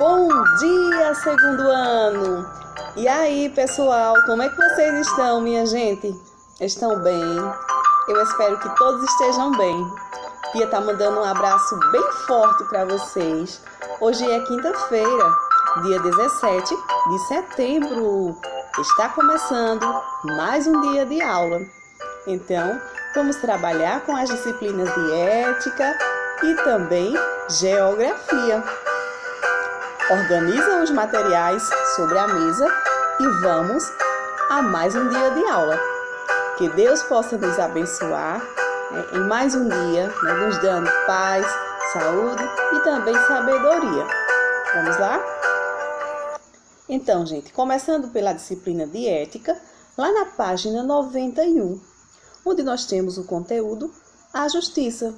Bom dia, segundo ano! E aí, pessoal, como é que vocês estão, minha gente? Estão bem? Eu espero que todos estejam bem. Tia tá mandando um abraço bem forte para vocês. Hoje é quinta-feira, dia 17 de setembro. Está começando mais um dia de aula. Então, vamos trabalhar com as disciplinas de ética e também geografia. Organiza os materiais sobre a mesa e vamos a mais um dia de aula. Que Deus possa nos abençoar em mais um dia, nos dando paz, saúde e também sabedoria. Vamos lá? Então, gente, começando pela disciplina de ética, lá na página 91, onde nós temos o conteúdo A Justiça.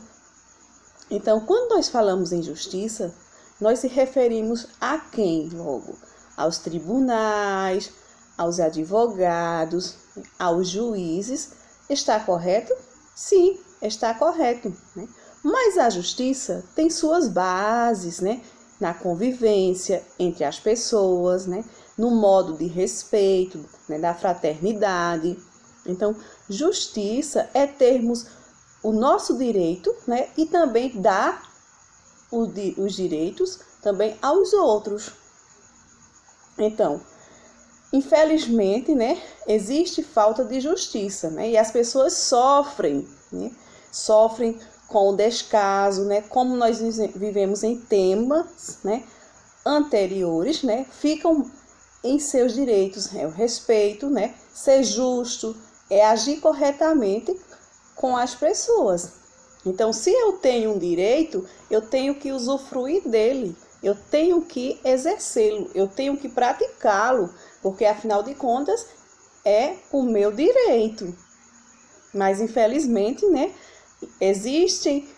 Então, quando nós falamos em justiça, nós se referimos a quem logo? Aos tribunais, aos advogados, aos juízes. Está correto? Sim, está correto. Mas a justiça tem suas bases, na convivência entre as pessoas, no modo de respeito, da fraternidade. Então, justiça é termos o nosso direito, e também dar os direitos também aos outros. Então, infelizmente, existe falta de justiça, e as pessoas sofrem, sofrem com o descaso, como nós vivemos em temas, anteriores, ficam em seus direitos, o respeito, ser justo, é agir corretamente com as pessoas. Então, se eu tenho um direito, eu tenho que usufruir dele, eu tenho que exercê-lo, eu tenho que praticá-lo, porque afinal de contas é o meu direito. Mas infelizmente, existem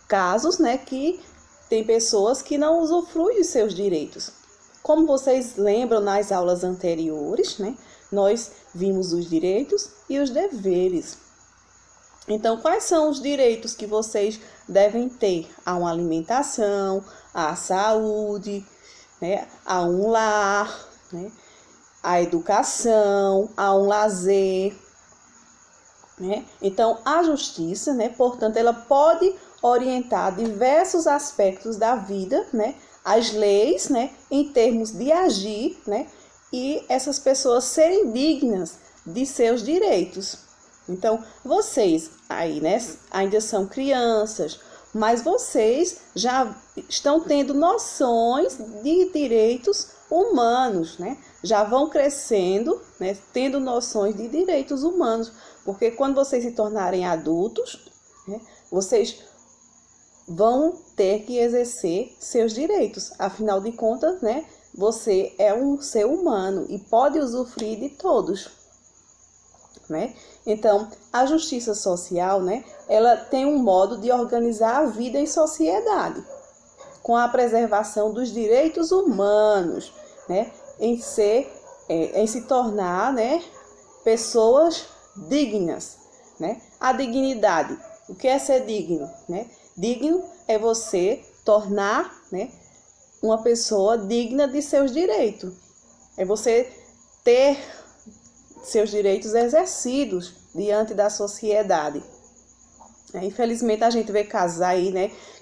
casos, que tem pessoas que não usufruem dos seus direitos. Como vocês lembram nas aulas anteriores, nós vimos os direitos e os deveres. Então, quais são os direitos que vocês devem ter? A uma alimentação, à saúde, a um lar, à educação, a um lazer. Então, a justiça, portanto, ela pode orientar diversos aspectos da vida, as leis, em termos de agir, e essas pessoas serem dignas de seus direitos. Então, vocês aí, ainda são crianças, mas vocês já estão tendo noções de direitos humanos, Já vão crescendo, tendo noções de direitos humanos, porque quando vocês se tornarem adultos, vocês vão ter que exercer seus direitos. Afinal de contas, você é um ser humano e pode usufruir de todos. Então, a justiça social, ela tem um modo de organizar a vida em sociedade, com a preservação dos direitos humanos, em se tornar, pessoas dignas, A dignidade, o que é ser digno, Digno é você tornar, uma pessoa digna de seus direitos, é você ter seus direitos exercidos diante da sociedade. Infelizmente, a gente vê casos aí,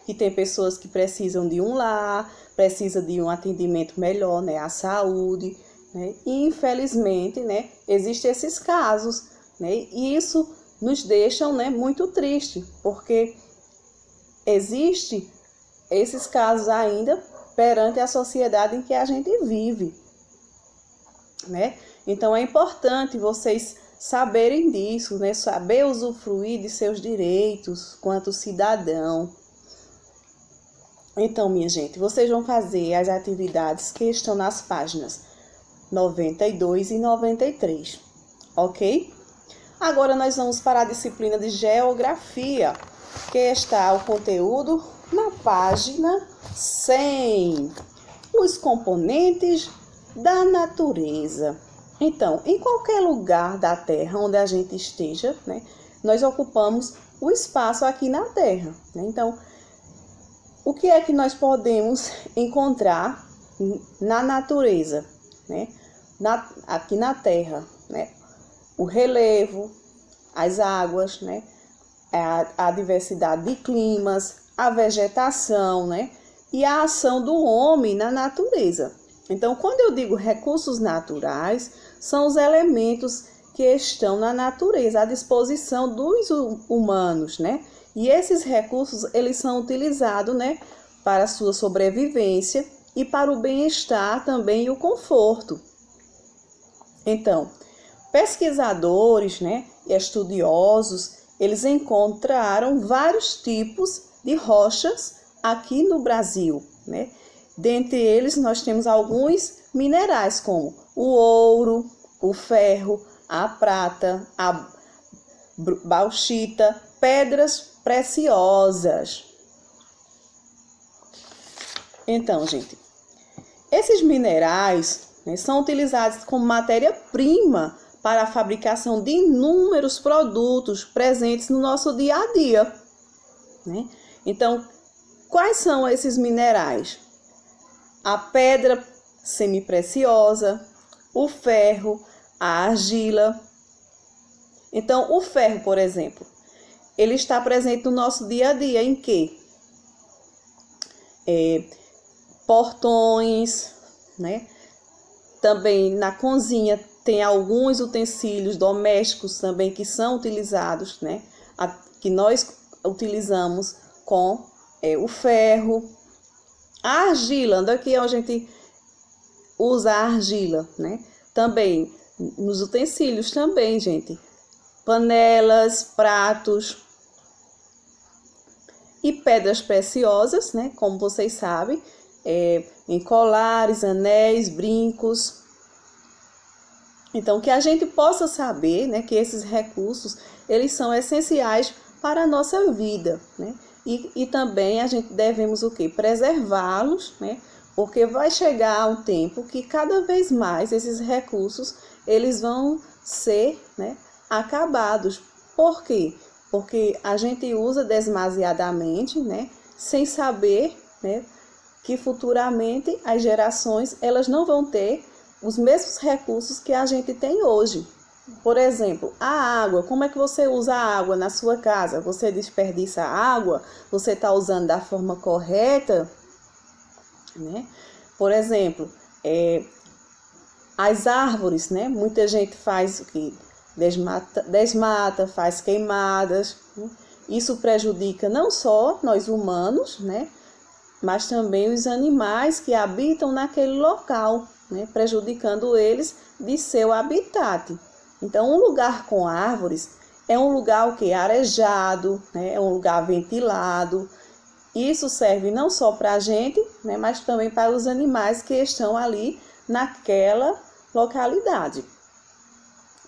que tem pessoas que precisam de um lar, precisam de um atendimento melhor, à saúde, E, infelizmente, existem esses casos, E isso nos deixa, muito triste, porque existem esses casos ainda perante a sociedade em que a gente vive, Então, é importante vocês saberem disso, Saber usufruir de seus direitos quanto cidadão. Então, minha gente, vocês vão fazer as atividades que estão nas páginas 92 e 93, ok? Agora, nós vamos para a disciplina de geografia, que está o conteúdo na página 100. Os componentes da natureza. Então, em qualquer lugar da Terra onde a gente esteja, nós ocupamos o espaço aqui na Terra. Então, o que é que nós podemos encontrar na natureza, né? Aqui na Terra, né? O relevo, as águas, né? A diversidade de climas, a vegetação, né? E a ação do homem na natureza. Então, quando eu digo recursos naturais, são os elementos que estão na natureza, à disposição dos humanos, né? E esses recursos, eles são utilizados, né, para a sua sobrevivência e para o bem-estar também e o conforto. Então, pesquisadores, né, e estudiosos, eles encontraram vários tipos de rochas aqui no Brasil, né? Dentre eles, nós temos alguns minerais, como o ouro, o ferro, a prata, a bauxita, pedras preciosas. Então, gente, esses minerais, né, são utilizados como matéria-prima para a fabricação de inúmeros produtos presentes no nosso dia a dia, né? Então, quais são esses minerais? A pedra semipreciosa, o ferro, a argila. Então, o ferro, por exemplo, ele está presente no nosso dia a dia em quê? Portões, né? Também na cozinha tem alguns utensílios domésticos também que são utilizados, né? Que nós utilizamos com o ferro. A argila, onde é que a gente usa a argila, né? Também nos utensílios também, gente. Panelas, pratos e pedras preciosas, né? Como vocês sabem, em colares, anéis, brincos. Então, que a gente possa saber, né, que esses recursos, eles são essenciais para a nossa vida, né? E também a gente devemos o quê? Preservá-los, né? Porque vai chegar um tempo que cada vez mais esses recursos, eles vão ser, né, acabados. Por quê? Porque a gente usa demasiadamente, né, sem saber, né, que futuramente as gerações, elas não vão ter os mesmos recursos que a gente tem hoje. Por exemplo, a água. Como é que você usa a água na sua casa? Você desperdiça a água? Você está usando da forma correta? Né? Por exemplo, as árvores, né? Muita gente faz o que? Desmata, faz queimadas. Né? Isso prejudica não só nós humanos, né? Mas também os animais que habitam naquele local, né? Prejudicando eles de seu habitat. Então, um lugar com árvores é um lugar que é arejado, né? É um lugar ventilado. Isso serve não só para a gente, né? Mas também para os animais que estão ali naquela localidade.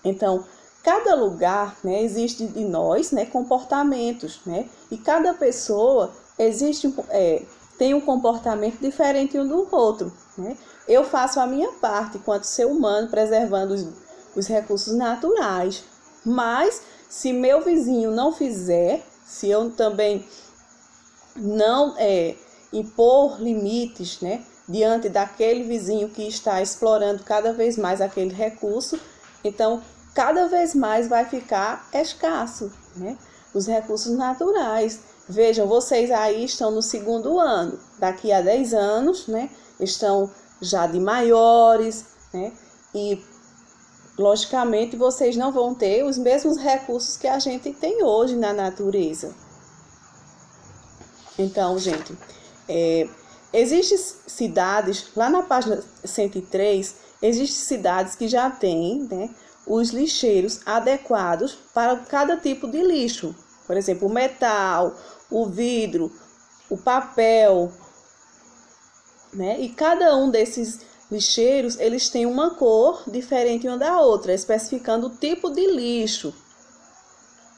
Então, cada lugar, né, existe de nós, né, comportamentos, né? E cada pessoa tem um comportamento diferente um do outro, né? Eu faço a minha parte enquanto ser humano, preservando os recursos naturais. Mas, se meu vizinho não fizer, se eu também não impor limites, né, diante daquele vizinho que está explorando cada vez mais aquele recurso, então, cada vez mais vai ficar escasso, né, os recursos naturais. Vejam, vocês aí estão no 2º ano, daqui a 10 anos, né, estão já de maiores, né, e logicamente vocês não vão ter os mesmos recursos que a gente tem hoje na natureza. Então, gente, existem cidades, lá na página 103, existem cidades que já têm, né, os lixeiros adequados para cada tipo de lixo. Por exemplo, o metal, o vidro, o papel, né? E cada um desses lixeiros, eles têm uma cor diferente uma da outra, especificando o tipo de lixo,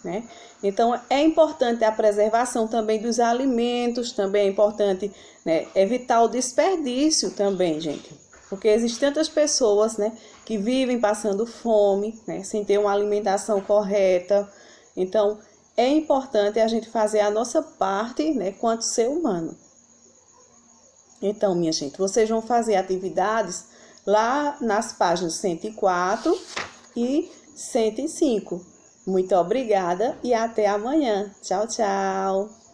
né? Então, é importante a preservação também dos alimentos, também é importante, né, evitar o desperdício também, gente. Porque existem tantas pessoas, né, que vivem passando fome, né, sem ter uma alimentação correta. Então, é importante a gente fazer a nossa parte, né, quanto ser humano. Então, minha gente, vocês vão fazer atividades lá nas páginas 104 e 105. Muito obrigada e até amanhã. Tchau, tchau.